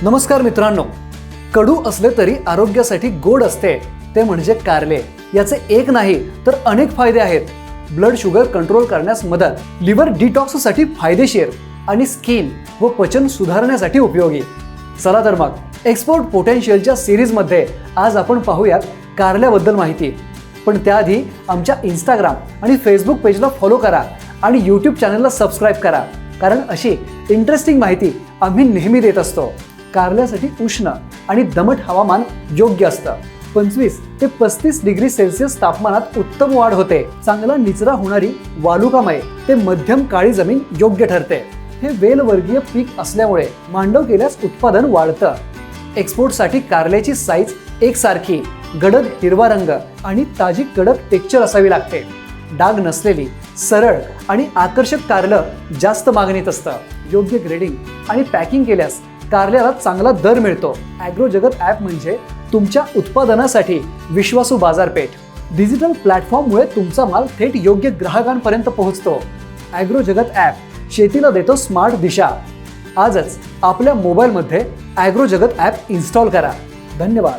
नमस्कार मित्रांनो, कडू असले तरी आरोग्यासाठी गोड असते ते म्हणजे कारले। याचे एक नाही तर अनेक फायदे आहेत। ब्लड शुगर कंट्रोल करण्यास मदत, लिव्हर डिटॉक्ससाठी फायदेशीर आणि स्किन व पचन सुधारण्यासाठी उपयोगी। चला तर मग एक्सपोर्ट पोटेन्शियलच्या सिरीज मध्ये आज आपण पाहूयात कारल्याबद्दल माहिती। पण त्याआधी आमच्या इंस्टाग्राम आणि फेसबुक पेजला फॉलो करा आणि यूट्यूब चॅनलला सबस्क्राइब करा, कारण अशी इंटरेस्टिंग माहिती आम्ही नेहमी देत असतो। कारल्यासाठी उष्ण आणि दमट हवामान योग्य असतं। 25 ते 35 डिग्री सेल्सिअस तापमानात उत्तम वाढ होते। चांगला निचरा होणारी वालुकामय ते मध्यम काळी जमीन योग्य ठरते। हे वेलवर्गीय पीक असल्यामुळे मांडव केल्यास उत्पादन वाढतं। एक्सपोर्टसाठी कारल्याची साईज एकसारखी, गडद हिरवा रंग आणि ताजी कडक टेक्स्चर असावी लागते। डाग नसलेली, सरळ आणि आकर्षक कारलं जास्त मागणीत असतं। योग्य ग्रेडिंग आणि पॅकिंग केल्यास कारल्याला चांगला दर मिळतो। ॲग्रो जगत ॲप म्हणजे तुमच्या उत्पादनासाठी विश्वासू बाजारपेठ। डिजिटल प्लॅटफॉर्ममुळे तुमचा माल थेट योग्य ग्राहकांपर्यंत पोहोचतो। ॲग्रो जगत ॲप शेतीला देतो स्मार्ट दिशा। आजच आपल्या मोबाईलमध्ये ॲग्रो जगत ॲप इन्स्टॉल करा। धन्यवाद।